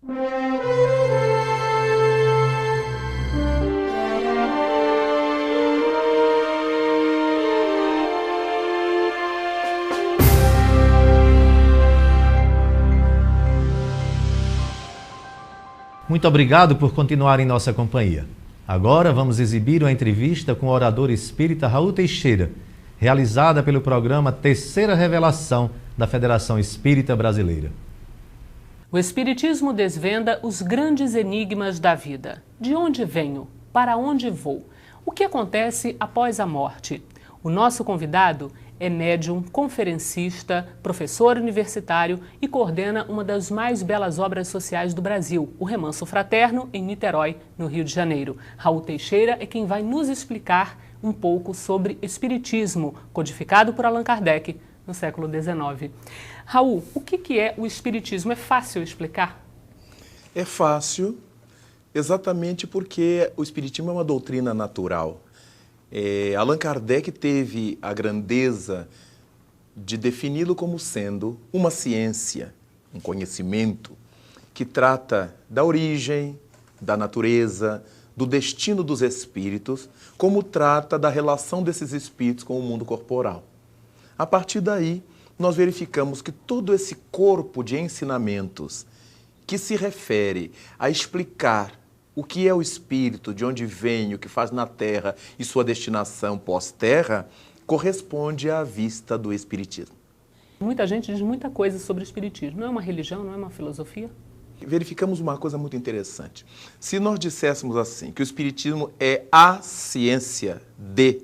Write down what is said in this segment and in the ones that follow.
Muito obrigado por continuar em nossa companhia. Agora vamos exibir uma entrevista com o orador espírita Raul Teixeira, realizada pelo programa Terceira Revelação da Federação Espírita Brasileira. O Espiritismo desvenda os grandes enigmas da vida. De onde venho? Para onde vou? O que acontece após a morte? O nosso convidado é médium, conferencista, professor universitário e coordena uma das mais belas obras sociais do Brasil, o Remanso Fraterno, em Niterói, no Rio de Janeiro. Raul Teixeira é quem vai nos explicar um pouco sobre espiritismo, codificado por Allan Kardec no século XIX. Raul, o que é o espiritismo? É fácil explicar? É fácil, exatamente porque o espiritismo é uma doutrina natural. Allan Kardec teve a grandeza de defini-lo como sendo uma ciência, um conhecimento que trata da origem, da natureza, do destino dos espíritos, como trata da relação desses espíritos com o mundo corporal. A partir daí, nós verificamos que todo esse corpo de ensinamentos que se refere a explicar o que é o espírito, de onde vem, o que faz na Terra e sua destinação pós-Terra, corresponde à vista do espiritismo. Muita gente diz muita coisa sobre o espiritismo. Não é uma religião, não é uma filosofia? Verificamos uma coisa muito interessante. Se nós disséssemos assim, que o espiritismo é a ciência de,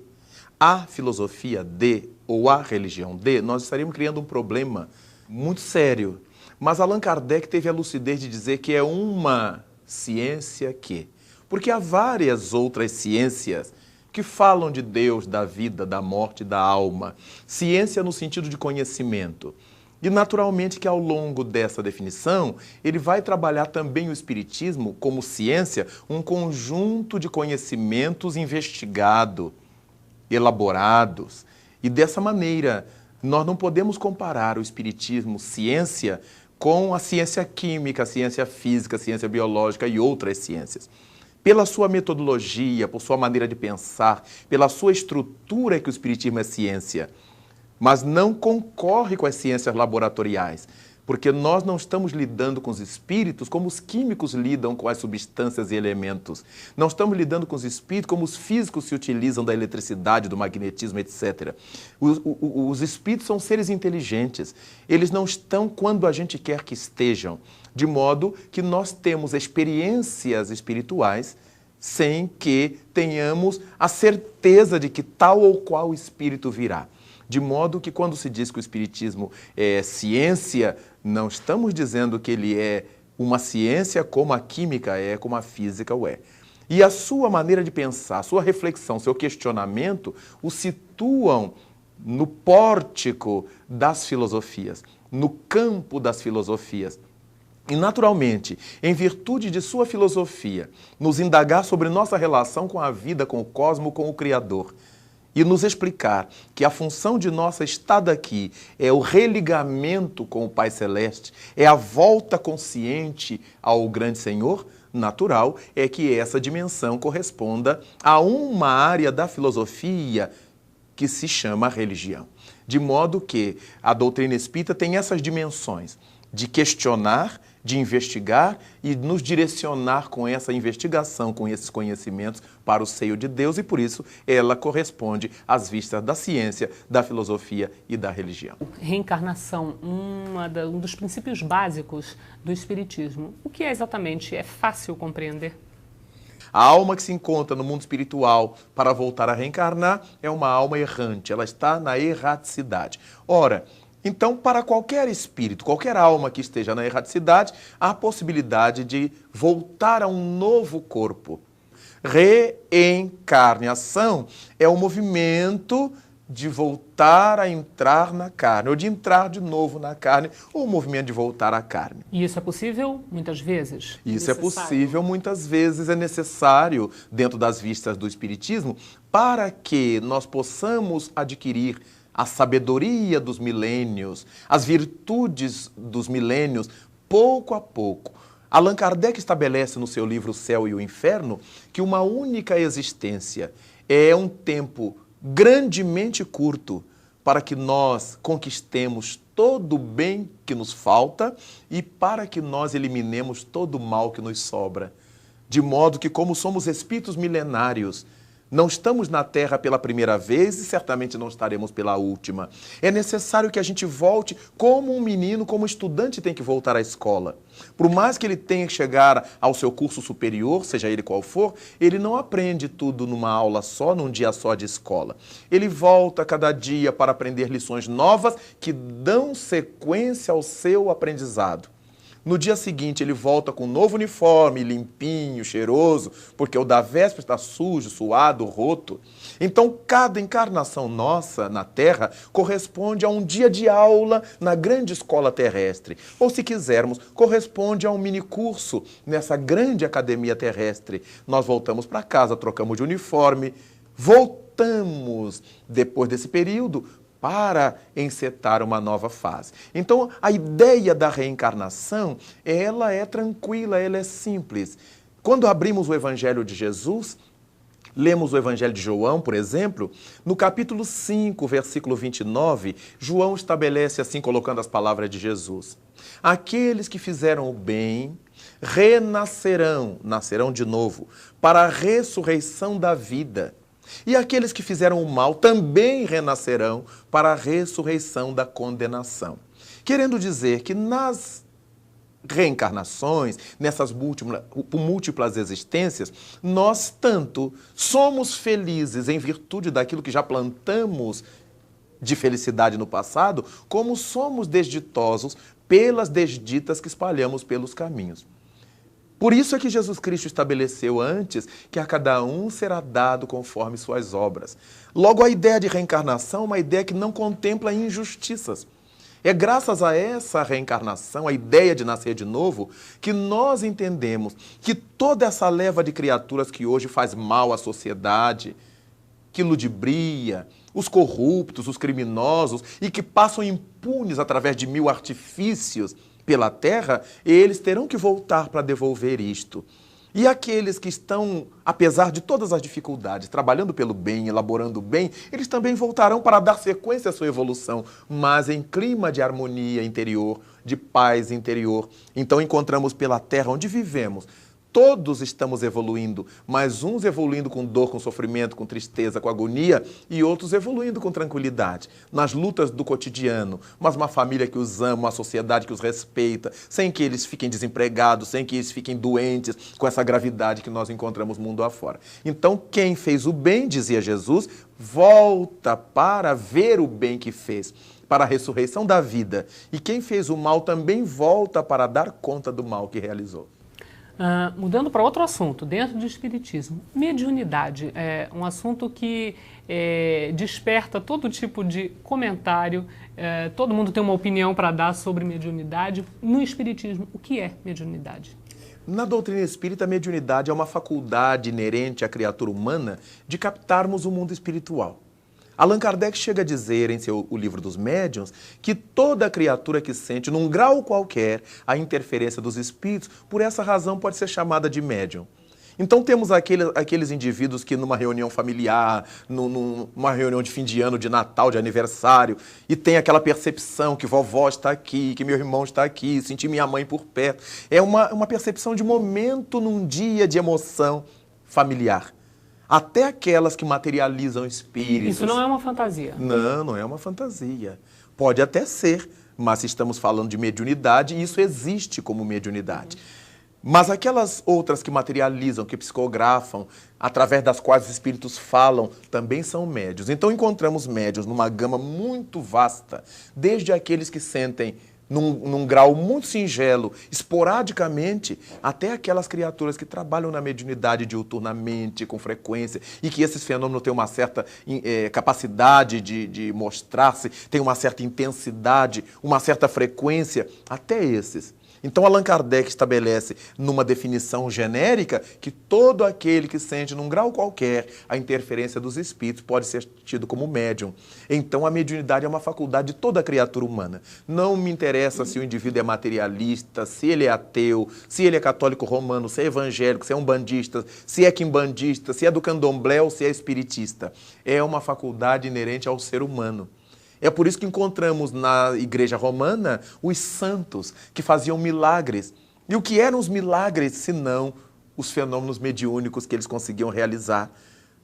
a filosofia de ou a religião de, nós estaríamos criando um problema muito sério. Mas Allan Kardec teve a lucidez de dizer que é uma ciência que... Porque há várias outras ciências que falam de Deus, da vida, da morte, da alma. Ciência no sentido de conhecimento. E, naturalmente, que ao longo dessa definição, ele vai trabalhar também o espiritismo como ciência, um conjunto de conhecimentos investigados, elaborados. E, dessa maneira, nós não podemos comparar o espiritismo, ciência, com a ciência química, a ciência física, a ciência biológica e outras ciências. Pela sua metodologia, por sua maneira de pensar, pela sua estrutura que o espiritismo é ciência, mas não concorre com as ciências laboratoriais, porque nós não estamos lidando com os espíritos como os químicos lidam com as substâncias e elementos. Não estamos lidando com os espíritos como os físicos se utilizam da eletricidade, do magnetismo, etc. Os espíritos são seres inteligentes. Eles não estão quando a gente quer que estejam, de modo que nós temos experiências espirituais sem que tenhamos a certeza de que tal ou qual espírito virá. De modo que quando se diz que o espiritismo é ciência, não estamos dizendo que ele é uma ciência como a química é, como a física o é. E a sua maneira de pensar, a sua reflexão, seu questionamento, o situam no pórtico das filosofias, no campo das filosofias. E, naturalmente, em virtude de sua filosofia, nos indagar sobre nossa relação com a vida, com o cosmo, com o Criador, e nos explicar que a função de nossa estada aqui é o religamento com o Pai Celeste, é a volta consciente ao Grande Senhor, natural é que essa dimensão corresponda a uma área da filosofia que se chama religião. De modo que a doutrina espírita tem essas dimensões de questionar, de investigar e nos direcionar com essa investigação, com esses conhecimentos para o seio de Deus, e por isso ela corresponde às vistas da ciência, da filosofia e da religião. Reencarnação, um dos princípios básicos do espiritismo. O que é exatamente? É fácil compreender? A alma que se encontra no mundo espiritual para voltar a reencarnar é uma alma errante, ela está na erraticidade. Ora, então, para qualquer espírito, qualquer alma que esteja na erraticidade, há a possibilidade de voltar a um novo corpo. Reencarnação é o movimento de voltar a entrar na carne, ou de entrar de novo na carne, ou o movimento de voltar à carne. E isso é possível muitas vezes? Isso é possível muitas vezes, é necessário, dentro das vistas do espiritismo, para que nós possamos adquirir a sabedoria dos milênios, as virtudes dos milênios, pouco a pouco, Allan Kardec estabelece no seu livro O Céu e o Inferno que uma única existência é um tempo grandemente curto para que nós conquistemos todo o bem que nos falta e para que nós eliminemos todo o mal que nos sobra. De modo que, como somos espíritos milenários, não estamos na Terra pela primeira vez e certamente não estaremos pela última. É necessário que a gente volte como um menino, como um estudante tem que voltar à escola. Por mais que ele tenha que chegar ao seu curso superior, seja ele qual for, ele não aprende tudo numa aula só, num dia só de escola. Ele volta cada dia para aprender lições novas que dão sequência ao seu aprendizado. No dia seguinte, ele volta com um novo uniforme, limpinho, cheiroso, porque o da véspera está sujo, suado, roto. Então, cada encarnação nossa na Terra corresponde a um dia de aula na grande escola terrestre. Ou, se quisermos, corresponde a um minicurso nessa grande academia terrestre. Nós voltamos para casa, trocamos de uniforme, voltamos, depois desse período, para encetar uma nova fase. Então, a ideia da reencarnação, ela é tranquila, ela é simples. Quando abrimos o Evangelho de Jesus, lemos o Evangelho de João, por exemplo, no capítulo 5, versículo 29, João estabelece assim, colocando as palavras de Jesus: aqueles que fizeram o bem renascerão, nascerão de novo, para a ressurreição da vida. E aqueles que fizeram o mal também renascerão para a ressurreição da condenação. Querendo dizer que nas reencarnações, nessas múltiplas existências, nós tanto somos felizes em virtude daquilo que já plantamos de felicidade no passado, como somos desditosos pelas desditas que espalhamos pelos caminhos. Por isso é que Jesus Cristo estabeleceu antes que a cada um será dado conforme suas obras. Logo, a ideia de reencarnação é uma ideia que não contempla injustiças. É graças a essa reencarnação, a ideia de nascer de novo, que nós entendemos que toda essa leva de criaturas que hoje faz mal à sociedade, que ludibria, os corruptos, os criminosos e que passam impunes através de mil artifícios pela terra, eles terão que voltar para devolver isto. E aqueles que estão, apesar de todas as dificuldades, trabalhando pelo bem, elaborando o bem, eles também voltarão para dar sequência à sua evolução, mas em clima de harmonia interior, de paz interior. Então encontramos pela terra onde vivemos, todos estamos evoluindo, mas uns evoluindo com dor, com sofrimento, com tristeza, com agonia, e outros evoluindo com tranquilidade, nas lutas do cotidiano, mas uma família que os ama, uma sociedade que os respeita, sem que eles fiquem desempregados, sem que eles fiquem doentes, com essa gravidade que nós encontramos mundo afora. Então, quem fez o bem, dizia Jesus, volta para ver o bem que fez, para a ressurreição da vida. E quem fez o mal também volta para dar conta do mal que realizou. Mudando para outro assunto, dentro do Espiritismo, mediunidade é um assunto que desperta todo tipo de comentário, todo mundo tem uma opinião para dar sobre mediunidade. No Espiritismo, o que é mediunidade? Na doutrina espírita, a mediunidade é uma faculdade inerente à criatura humana de captarmos o mundo espiritual. Allan Kardec chega a dizer em o livro dos médiuns que toda criatura que sente, num grau qualquer, a interferência dos espíritos, por essa razão pode ser chamada de médium. Então temos aqueles indivíduos que numa reunião familiar, numa reunião de fim de ano, de Natal, de aniversário, e tem aquela percepção que vovó está aqui, que meu irmão está aqui, senti minha mãe por perto. É uma percepção de momento num dia de emoção familiar. Até aquelas que materializam espíritos. Isso não é uma fantasia? Não, não é uma fantasia. Pode até ser, mas se estamos falando de mediunidade, isso existe como mediunidade. Mas aquelas outras que materializam, que psicografam, através das quais os espíritos falam, também são médiuns. Então encontramos médiuns numa gama muito vasta, desde aqueles que sentem num grau muito singelo, esporadicamente, até aquelas criaturas que trabalham na mediunidade diuturnamente, com frequência, e que esses fenômenos têm uma certa capacidade de mostrar-se, têm uma certa intensidade, uma certa frequência, até esses. Então Allan Kardec estabelece numa definição genérica que todo aquele que sente num grau qualquer a interferência dos espíritos pode ser tido como médium. Então a mediunidade é uma faculdade de toda criatura humana. Não me interessa se o indivíduo é materialista, se ele é ateu, se ele é católico romano, se é evangélico, se é umbandista, se é quimbandista, se é do candomblé ou se é espiritista. É uma faculdade inerente ao ser humano. É por isso que encontramos na Igreja Romana os santos que faziam milagres. E o que eram os milagres, senão os fenômenos mediúnicos que eles conseguiam realizar?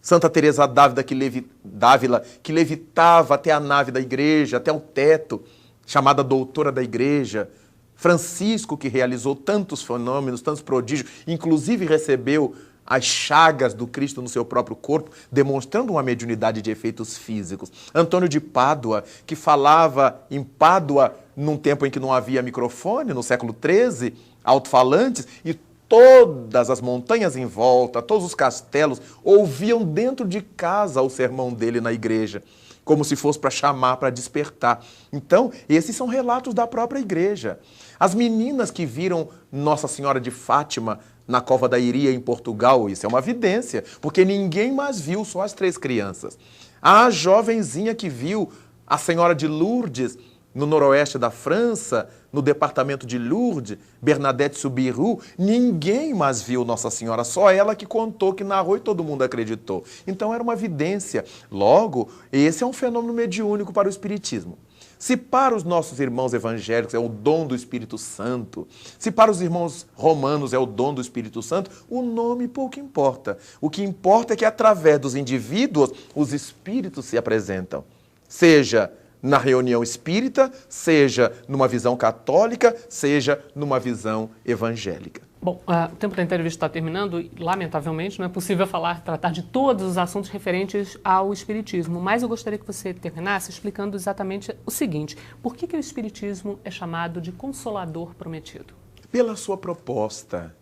Santa Teresa d'Ávila, que levitava até a nave da igreja, até o teto, chamada doutora da igreja. Francisco, que realizou tantos fenômenos, tantos prodígios, inclusive recebeu as chagas do Cristo no seu próprio corpo, demonstrando uma mediunidade de efeitos físicos. Antônio de Pádua, que falava em Pádua num tempo em que não havia microfone, no século XIII, alto-falantes, e todas as montanhas em volta, todos os castelos, ouviam dentro de casa o sermão dele na igreja, como se fosse para chamar, para despertar. Então, esses são relatos da própria igreja. As meninas que viram Nossa Senhora de Fátima na Cova da Iria, em Portugal, isso é uma evidência, porque ninguém mais viu, só as 3 crianças. A jovenzinha que viu a Senhora de Lourdes, no noroeste da França, no departamento de Lourdes, Bernadette Soubirous, ninguém mais viu Nossa Senhora, só ela que contou, que narrou e todo mundo acreditou. Então era uma evidência. Logo, esse é um fenômeno mediúnico para o Espiritismo. Se para os nossos irmãos evangélicos é o dom do Espírito Santo, se para os irmãos romanos é o dom do Espírito Santo, o nome pouco importa. O que importa é que através dos indivíduos os espíritos se apresentam. Seja na reunião espírita, seja numa visão católica, seja numa visão evangélica. Bom, o tempo da entrevista está terminando e, lamentavelmente, não é possível tratar de todos os assuntos referentes ao Espiritismo, mas eu gostaria que você terminasse explicando exatamente o seguinte: por que o Espiritismo é chamado de Consolador Prometido? Pela sua proposta.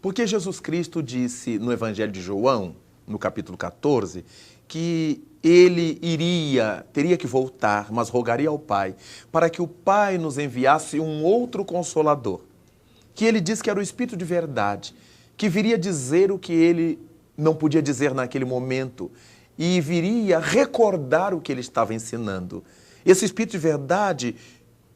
Porque Jesus Cristo disse no Evangelho de João, no capítulo 14, que ele teria que voltar, mas rogaria ao Pai, para que o Pai nos enviasse um outro Consolador. Que ele disse que era o Espírito de verdade, que viria dizer o que ele não podia dizer naquele momento e viria recordar o que ele estava ensinando. Esse Espírito de verdade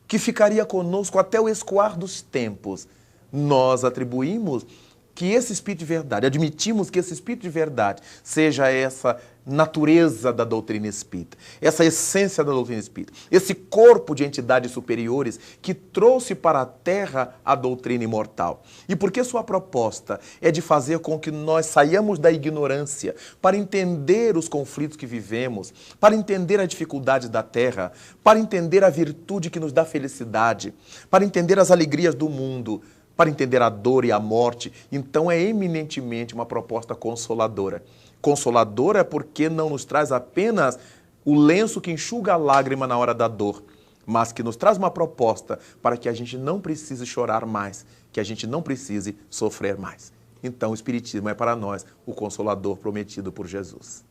que ficaria conosco até o escoar dos tempos. Nós atribuímos que esse Espírito de verdade, admitimos que esse Espírito de verdade seja essa natureza da doutrina espírita, essa essência da doutrina espírita, esse corpo de entidades superiores que trouxe para a Terra a doutrina imortal. E porque sua proposta é de fazer com que nós saiamos da ignorância para entender os conflitos que vivemos, para entender a dificuldade da Terra, para entender a virtude que nos dá felicidade, para entender as alegrias do mundo, para entender a dor e a morte. Então é eminentemente uma proposta consoladora. Consoladora porque não nos traz apenas o lenço que enxuga a lágrima na hora da dor, mas que nos traz uma proposta para que a gente não precise chorar mais, que a gente não precise sofrer mais. Então o Espiritismo é para nós o Consolador prometido por Jesus.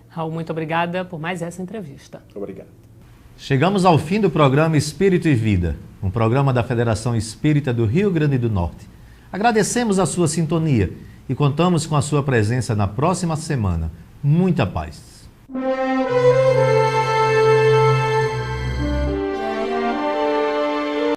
Raul, muito obrigada por mais essa entrevista. Obrigado. Chegamos ao fim do programa Espírito e Vida, um programa da Federação Espírita do Rio Grande do Norte. Agradecemos a sua sintonia e contamos com a sua presença na próxima semana. Muita paz.